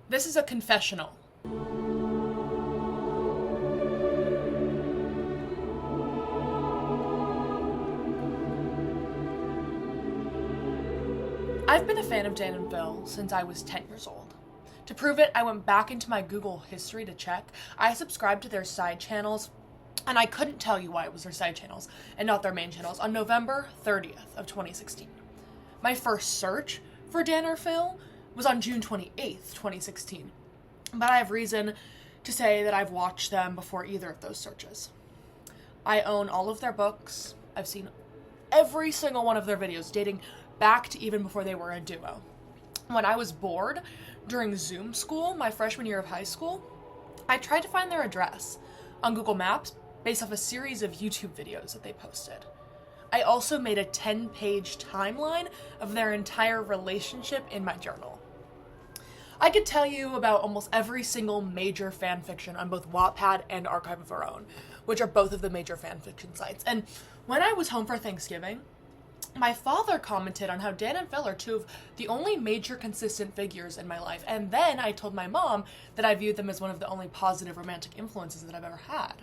This is a confessional. I've been a fan of Dan and Phil since I was 10 years old. To prove it, I went back into my Google history to check. I subscribed to their side channels, and I couldn't tell you why it was their side channels and not their main channels, on November 30th of 2016. My first search for Dan or Phil was on June 28th, 2016. But I have reason to say that I've watched them before either of those searches. I own all of their books. I've seen every single one of their videos, dating back to even before they were a duo. When I was bored during Zoom school, my freshman year of high school, I tried to find their address on Google Maps based off a series of YouTube videos that they posted. I also made a 10-page timeline of their entire relationship in my journal. I could tell you about almost every single major fan fiction on both Wattpad and Archive of Our Own, which are both of the major fan fiction sites. And when I was home for Thanksgiving, my father commented on how Dan and Phil are two of the only major consistent figures in my life. And then I told my mom that I viewed them as one of the only positive romantic influences that I've ever had.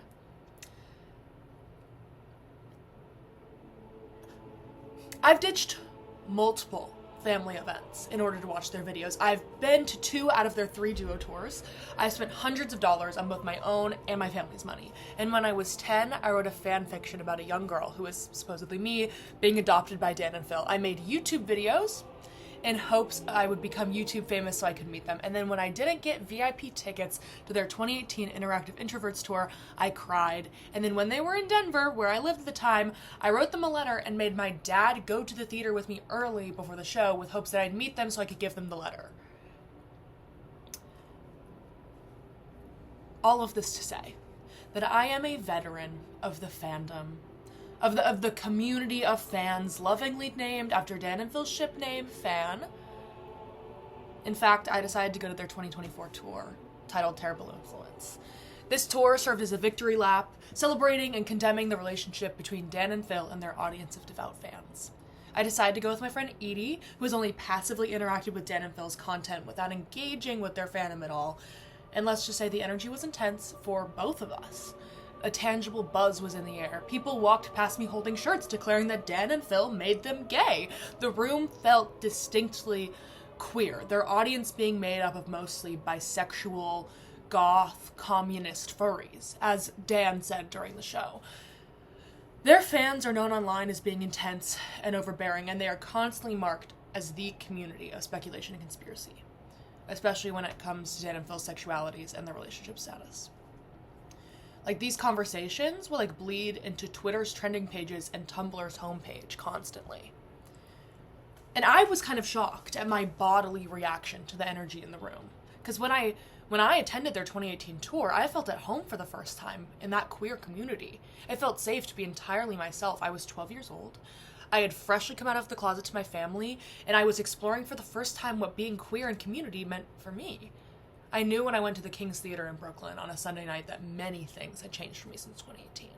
I've ditched multiple family events in order to watch their videos. I've been to 2 out of their 3 duo tours. I spent hundreds of dollars on both my own and my family's money. And when I was 10, I wrote a fan fiction about a young girl who was supposedly me being adopted by Dan and Phil. I made YouTube videos in hopes I would become YouTube famous so I could meet them. And then when I didn't get VIP tickets to their 2018 Interactive Introverts tour, I cried. And then when they were in Denver, where I lived at the time, I wrote them a letter and made my dad go to the theater with me early before the show with hopes that I'd meet them so I could give them the letter. All of this to say that I am a veteran of the fandom, of the community of fans lovingly named after Dan and Phil's ship name, Fan. In fact, I decided to go to their 2024 tour, titled Terrible Influence. This tour served as a victory lap, celebrating and condemning the relationship between Dan and Phil and their audience of devout fans. I decided to go with my friend Edie, who has only passively interacted with Dan and Phil's content without engaging with their fandom at all. And let's just say the energy was intense for both of us. A tangible buzz was in the air. People walked past me holding shirts declaring that Dan and Phil made them gay. The room felt distinctly queer, their audience being made up of mostly bisexual, goth, communist furries, as Dan said during the show. Their fans are known online as being intense and overbearing, and they are constantly marked as the community of speculation and conspiracy, especially when it comes to Dan and Phil's sexualities and their relationship status. Like, these conversations will bleed into Twitter's trending pages and Tumblr's homepage constantly. And I was kind of shocked at my bodily reaction to the energy in the room. Because when I attended their 2018 tour, I felt at home for the first time in that queer community. It felt safe to be entirely myself. I was 12 years old. I had freshly come out of the closet to my family, and I was exploring for the first time what being queer in community meant for me. I knew when I went to the King's Theater in Brooklyn on a Sunday night that many things had changed for me since 2018.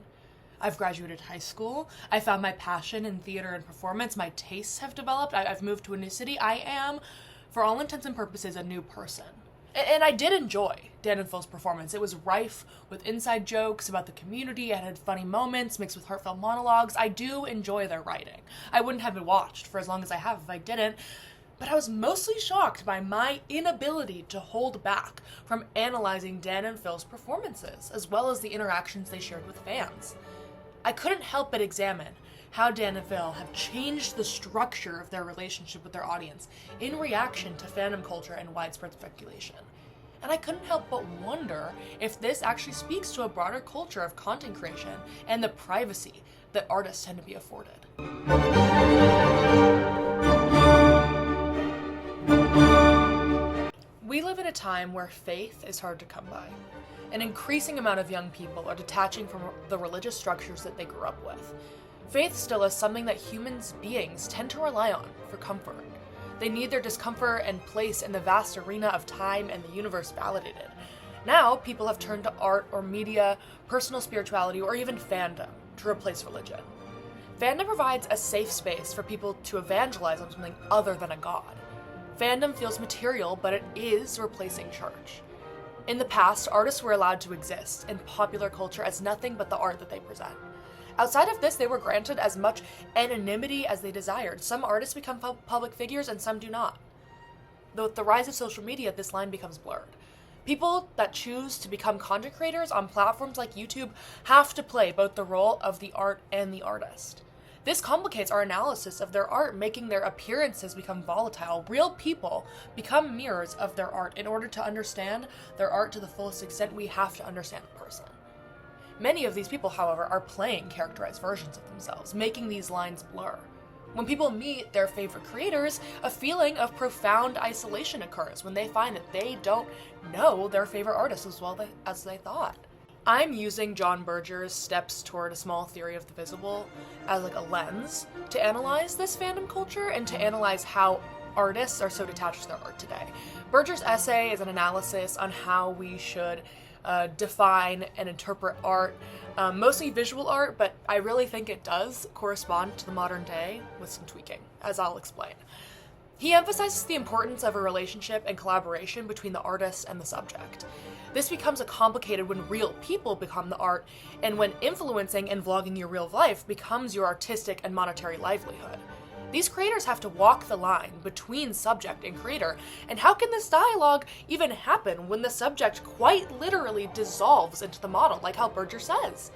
I've graduated high school. I found my passion in theater and performance. My tastes have developed. I've moved to a new city. I am, for all intents and purposes, a new person. And I did enjoy Dan and Phil's performance. It was rife with inside jokes about the community. It had funny moments mixed with heartfelt monologues. I do enjoy their writing. I wouldn't have been watched for as long as I have if I didn't. But I was mostly shocked by my inability to hold back from analyzing Dan and Phil's performances, as well as the interactions they shared with fans. I couldn't help but examine how Dan and Phil have changed the structure of their relationship with their audience in reaction to fandom culture and widespread speculation. And I couldn't help but wonder if this actually speaks to a broader culture of content creation and the privacy that artists tend to be afforded. We live in a time where faith is hard to come by. An increasing amount of young people are detaching from the religious structures that they grew up with. Faith still is something that human beings tend to rely on for comfort. They need their discomfort and place in the vast arena of time and the universe validated. Now, people have turned to art or media, personal spirituality, or even fandom to replace religion. Fandom provides a safe space for people to evangelize on something other than a god. Fandom feels material, but it is replacing church. In the past, artists were allowed to exist in popular culture as nothing but the art that they present. Outside of this, they were granted as much anonymity as they desired. Some artists become public figures and some do not. Though with the rise of social media, this line becomes blurred. People that choose to become content creators on platforms like YouTube have to play both the role of the art and the artist. This complicates our analysis of their art, making their appearances become volatile. Real people become mirrors of their art. In order to understand their art to the fullest extent, we have to understand the person. Many of these people, however, are playing characterized versions of themselves, making these lines blur. When people meet their favorite creators, a feeling of profound isolation occurs when they find that they don't know their favorite artist as well as they thought. I'm using John Berger's Steps Toward a Small Theory of the Visible as like a lens to analyze this fandom culture and to analyze how artists are so detached to their art today. Berger's essay is an analysis on how we should define and interpret art, mostly visual art, but I really think it does correspond to the modern day with some tweaking, as I'll explain. He emphasizes the importance of a relationship and collaboration between the artist and the subject. This becomes complicated when real people become the art, and when influencing and vlogging your real life becomes your artistic and monetary livelihood. These creators have to walk the line between subject and creator, and how can this dialogue even happen when the subject quite literally dissolves into the model, like how Berger says?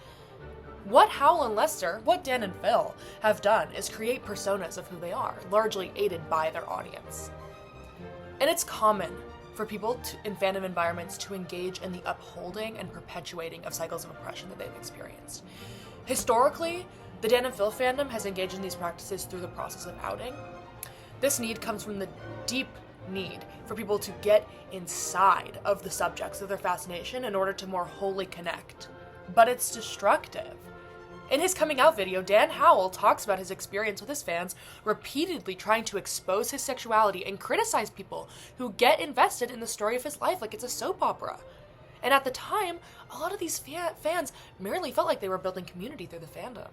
What Howell and Lester, what Dan and Phil have done is create personas of who they are, largely aided by their audience. And it's common for people in fandom environments to engage in the upholding and perpetuating of cycles of oppression that they've experienced. Historically, the Dan and Phil fandom has engaged in these practices through the process of outing. This need comes from the deep need for people to get inside of the subjects of their fascination in order to more wholly connect. But it's destructive. In his coming out video, Dan Howell talks about his experience with his fans repeatedly trying to expose his sexuality and criticize people who get invested in the story of his life like it's a soap opera. And at the time, a lot of these fans merely felt like they were building community through the fandom.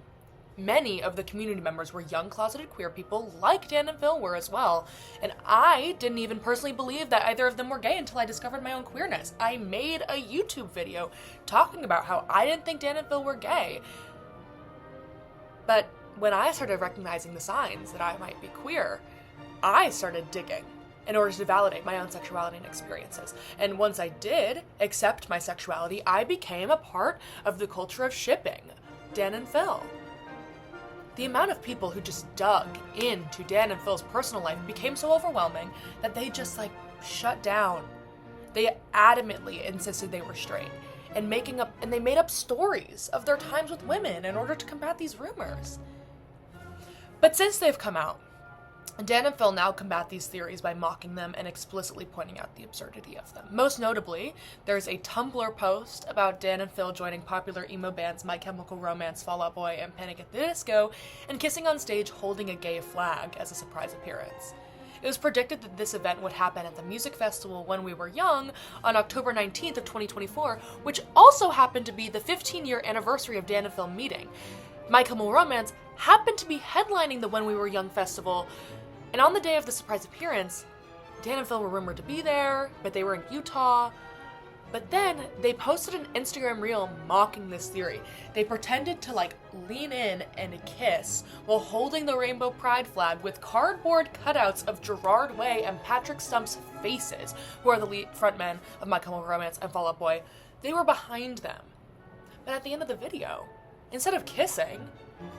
Many of the community members were young closeted queer people like Dan and Phil were as well, and I didn't even personally believe that either of them were gay until I discovered my own queerness. I made a YouTube video talking about how I didn't think Dan and Phil were gay. But when I started recognizing the signs that I might be queer, I started digging in order to validate my own sexuality and experiences. And once I did accept my sexuality, I became a part of the culture of shipping Dan and Phil. The amount of people who just dug into Dan and Phil's personal life became so overwhelming that they just shut down. They adamantly insisted they were straight and they made up stories of their times with women in order to combat these rumors. But since they've come out, Dan and Phil now combat these theories by mocking them and explicitly pointing out the absurdity of them. Most notably, there's a Tumblr post about Dan and Phil joining popular emo bands My Chemical Romance, Fall Out Boy, and Panic at the Disco, and kissing on stage holding a gay flag as a surprise appearance. It was predicted that this event would happen at the music festival When We Were Young on October 19th of 2024, which also happened to be the 15-year anniversary of Dan and Phil meeting. My Chemical Romance happened to be headlining the When We Were Young festival, and on the day of the surprise appearance, Dan and Phil were rumored to be there, but they were in Utah. But then they posted an Instagram reel mocking this theory. They pretended to lean in and kiss while holding the rainbow pride flag with cardboard cutouts of Gerard Way and Patrick Stump's faces, who are the lead frontmen of My Chemical Romance and Fall Out Boy. They were behind them. But at the end of the video, instead of kissing,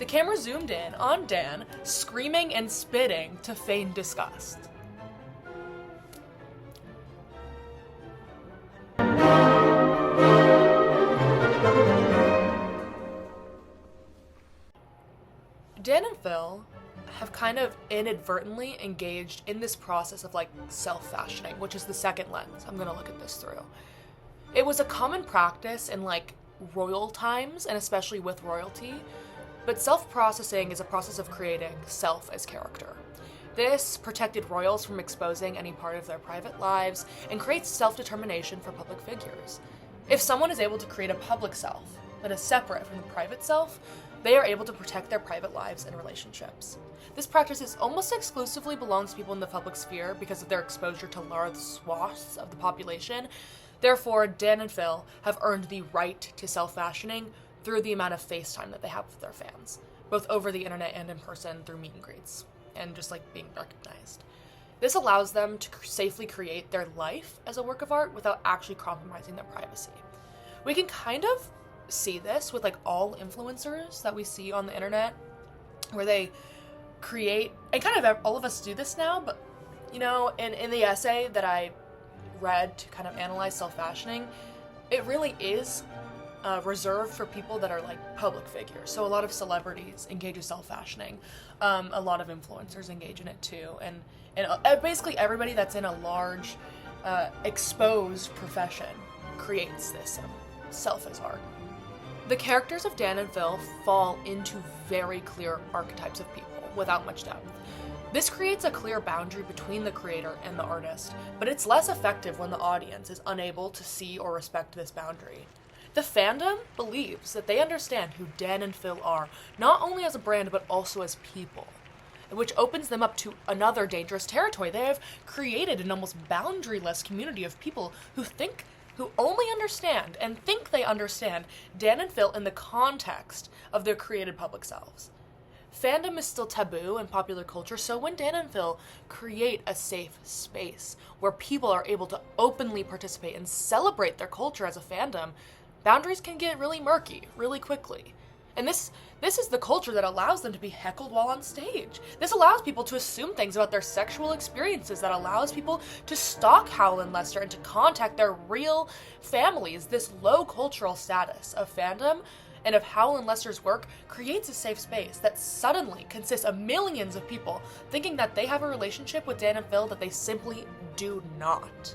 the camera zoomed in on Dan, screaming and spitting to feign disgust. Dan and Phil have kind of inadvertently engaged in this process of self-fashioning, which is the second lens I'm gonna look at this through. It was a common practice in royal times, and especially with royalty, but self-processing is a process of creating self as character. This protected royals from exposing any part of their private lives and creates self-determination for public figures. If someone is able to create a public self that is separate from the private self, they are able to protect their private lives and relationships. This practice almost exclusively belongs to people in the public sphere because of their exposure to large swaths of the population. Therefore, Dan and Phil have earned the right to self-fashioning through the amount of face time that they have with their fans, both over the internet and in person through meet and greets, and just like being recognized. This allows them to safely create their life as a work of art without actually compromising their privacy. We can kind of see this with like all influencers that we see on the internet, where they create, and kind of all of us do this now, but you know, in the essay that I read to kind of analyze self-fashioning, it really is reserved for people that are like public figures. So a lot of celebrities engage in self-fashioning, a lot of influencers engage in it too, and basically everybody that's in a large exposed profession creates this self as art. The characters of Dan and Phil fall into very clear archetypes of people without much depth. This creates a clear boundary between the creator and the artist, but it's less effective when the audience is unable to see or respect this boundary. The fandom believes that they understand who Dan and Phil are, not only as a brand but also as people, which opens them up to another dangerous territory. They have created an almost boundaryless community of people who only understand and think they understand Dan and Phil in the context of their created public selves. Fandom is still taboo in popular culture, so when Dan and Phil create a safe space where people are able to openly participate and celebrate their culture as a fandom, boundaries can get really murky really quickly. And this is the culture that allows them to be heckled while on stage. This allows people to assume things about their sexual experiences, that allows people to stalk Howell and Lester and to contact their real families. This low cultural status of fandom and of Howell and Lester's work creates a safe space that suddenly consists of millions of people thinking that they have a relationship with Dan and Phil that they simply do not.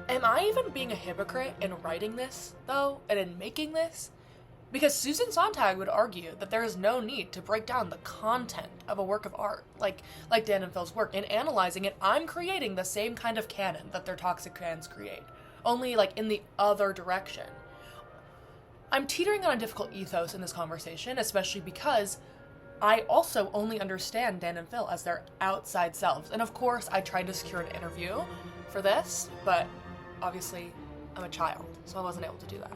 Am I even being a hypocrite in writing this, though, and in making this? Because Susan Sontag would argue that there is no need to break down the content of a work of art, like Dan and Phil's work. In analyzing it, I'm creating the same kind of canon that their toxic fans create, only like in the other direction. I'm teetering on a difficult ethos in this conversation, especially because I also only understand Dan and Phil as their outside selves. And of course, I tried to secure an interview for this, but obviously I'm a child, so I wasn't able to do that.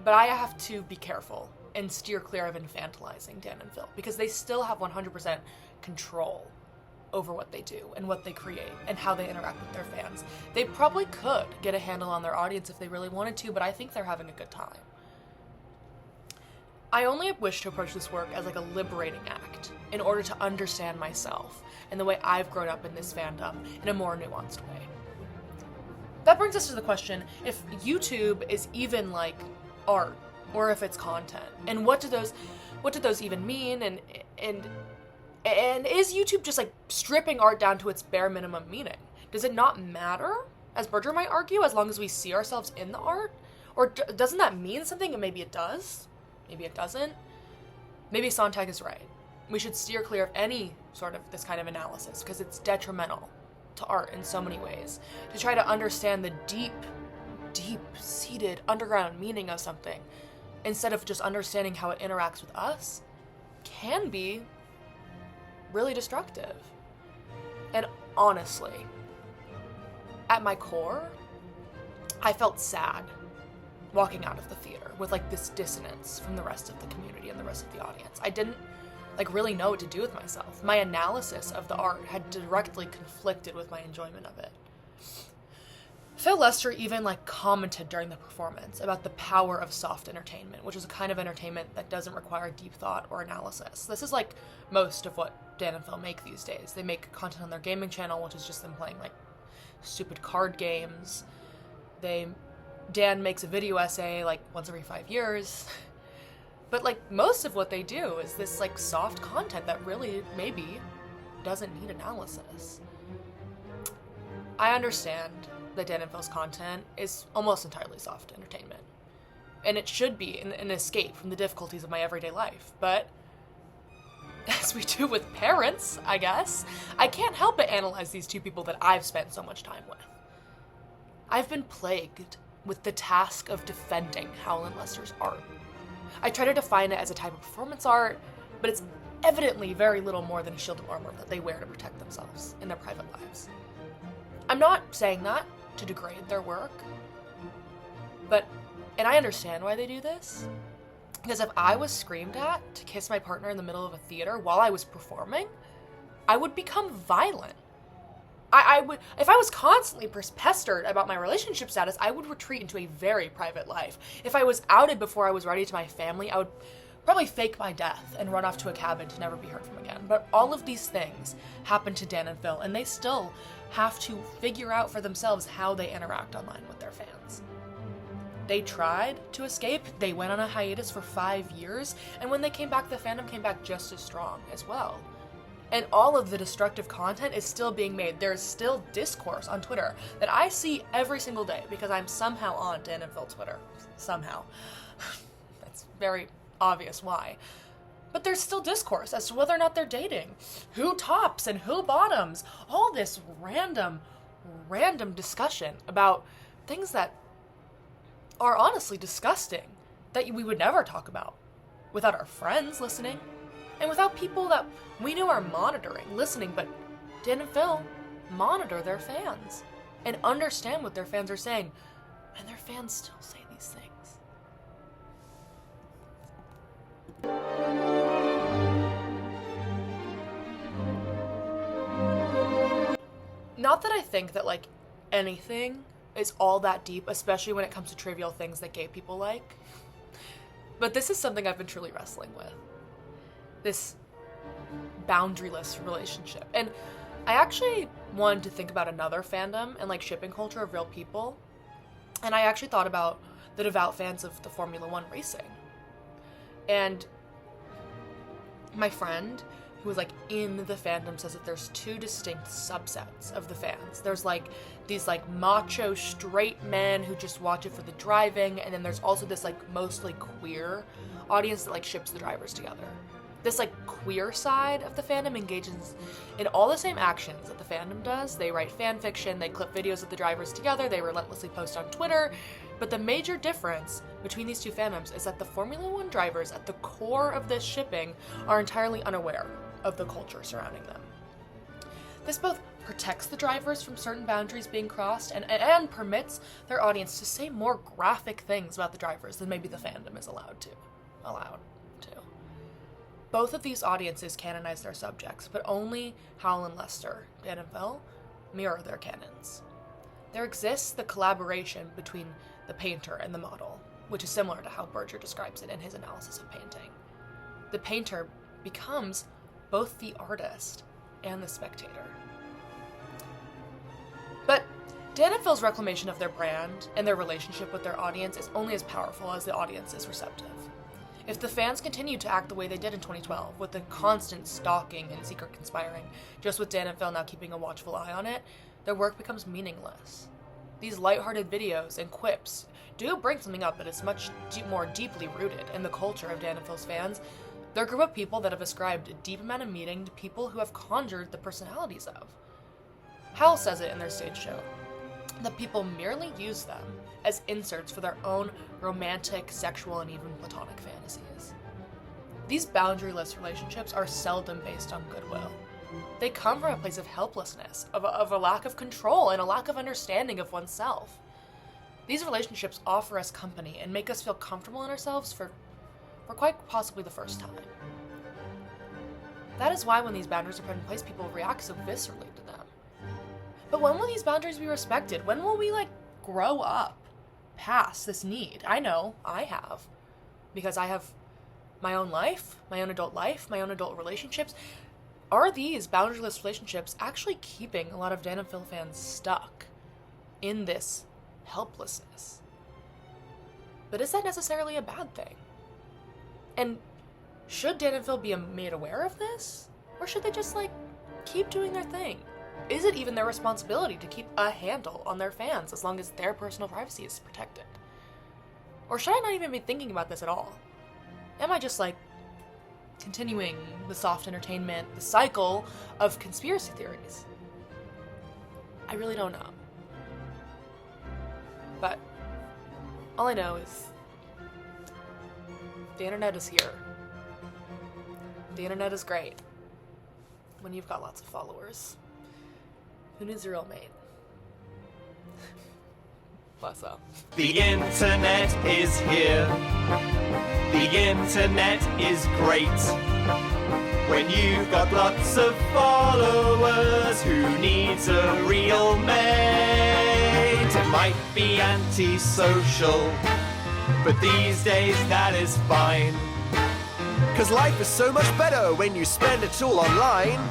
But I have to be careful and steer clear of infantilizing Dan and Phil, because they still have 100% control over what they do and what they create and how they interact with their fans. They probably could get a handle on their audience if they really wanted to, but I think they're having a good time. I only wish to approach this work as like a liberating act in order to understand myself and the way I've grown up in this fandom in a more nuanced way. That brings us to the question if YouTube is even like art or if it's content, and what do those even mean, and is YouTube just like stripping art down to its bare minimum meaning? Does it not matter, as Berger might argue, as long as we see ourselves in the art? Or doesn't that mean something, and maybe it does? Maybe it doesn't. Maybe Sontag is right. We should steer clear of any sort of this kind of analysis because it's detrimental to art in so many ways. To try to understand the deep-seated underground meaning of something instead of just understanding how it interacts with us can be really destructive. And honestly, at my core, I felt sad walking out of the theater with like this dissonance from the rest of the community and the rest of the audience. I didn't like really know what to do with myself. My analysis of the art had directly conflicted with my enjoyment of it. Phil Lester even like commented during the performance about the power of soft entertainment, which is a kind of entertainment that doesn't require deep thought or analysis. This is like most of what Dan and Phil make these days. They make content on their gaming channel, which is just them playing like stupid card games. Dan makes a video essay like once every 5 years. But like most of what they do is this like soft content that really maybe doesn't need analysis. I understand that Dan and Phil's content is almost entirely soft entertainment. And it should be an escape from the difficulties of my everyday life. But as we do with parents, I guess, I can't help but analyze these two people that I've spent so much time with. I've been plagued with the task of defending Howell and Lester's art. I try to define it as a type of performance art, but it's evidently very little more than a shield of armor that they wear to protect themselves in their private lives. I'm not saying that to degrade their work, and I understand why they do this, because if I was screamed at to kiss my partner in the middle of a theater while I was performing, I would become violent. I would, if I was constantly pestered about my relationship status, I would retreat into a very private life. If I was outed before I was ready to my family, I would probably fake my death and run off to a cabin to never be heard from again. But all of these things happen to Dan and Phil, and they still have to figure out for themselves how they interact online with their fans. They tried to escape, they went on a hiatus for 5 years, and when they came back, the fandom came back just as strong as well. And all of the destructive content is still being made. There's still discourse on Twitter that I see every single day because I'm somehow on Dan and Phil Twitter. Somehow. That's very obvious why. But there's still discourse as to whether or not they're dating, who tops and who bottoms, all this random discussion about things that are honestly disgusting, that we would never talk about without our friends listening, and without people that we knew are monitoring, listening. But Dan and Phil monitor their fans and understand what their fans are saying, and their fans still say these things. Not that I think that, like, anything is all that deep, especially when it comes to trivial things that gay people like. But this is something I've been truly wrestling with. This boundaryless relationship. And I actually wanted to think about another fandom and, like, shipping culture of real people. And I actually thought about the devout fans of the Formula One racing. And my friend, who was, like, in the fandom, says that there's two distinct subsets of the fans. There's, like, these, like, macho straight men who just watch it for the driving, and then there's also this, like, mostly queer audience that, like, ships the drivers together. This, like, queer side of the fandom engages in all the same actions that the fandom does. They write fan fiction, they clip videos of the drivers together, they relentlessly post on Twitter. But the major difference between these two fandoms is that the Formula One drivers at the core of this shipping are entirely unaware of the culture surrounding them. This both protects the drivers from certain boundaries being crossed and permits their audience to say more graphic things about the drivers than maybe the fandom is allowed to. Both of these audiences canonize their subjects, but only Howell and Lester, Dan and Phil, mirror their canons. There exists the collaboration between the painter and the model, which is similar to how Berger describes it in his analysis of painting. The painter becomes both the artist and the spectator. But Dan and Phil's reclamation of their brand and their relationship with their audience is only as powerful as the audience is receptive. If the fans continue to act the way they did in 2012, with the constant stalking and secret conspiring, just with Dan and Phil now keeping a watchful eye on it, their work becomes meaningless. These lighthearted videos and quips do bring something up that is much more deeply rooted in the culture of Dan and Phil's fans. They're a group of people that have ascribed a deep amount of meaning to people who have conjured the personalities of. Howell says it in their stage show, that people merely use them as inserts for their own romantic, sexual, and even platonic fantasies. These boundaryless relationships are seldom based on goodwill. They come from a place of helplessness, of a lack of control, and a lack of understanding of oneself. These relationships offer us company and make us feel comfortable in ourselves for quite possibly the first time. That is why when these boundaries are put in place, people react so viscerally to them. But when will these boundaries be respected? When will we, like, grow up past this need? I know I have, because I have my own life, my own adult relationships. Are these boundaryless relationships actually keeping a lot of Dan and Phil fans stuck in this helplessness? But is that necessarily a bad thing? And should Dan and Phil be made aware of this? Or should they just, like, keep doing their thing? Is it even their responsibility to keep a handle on their fans as long as their personal privacy is protected? Or should I not even be thinking about this at all? Am I just, like, continuing the soft entertainment, the cycle of conspiracy theories? I really don't know. But all I know is the internet is here. The internet is great when you've got lots of followers. Who needs a real mate? Bless up. The internet is here. The internet is great. When you've got lots of followers, who needs a real mate? It might be antisocial, but these days that is fine. 'Cause life is so much better when you spend it all online.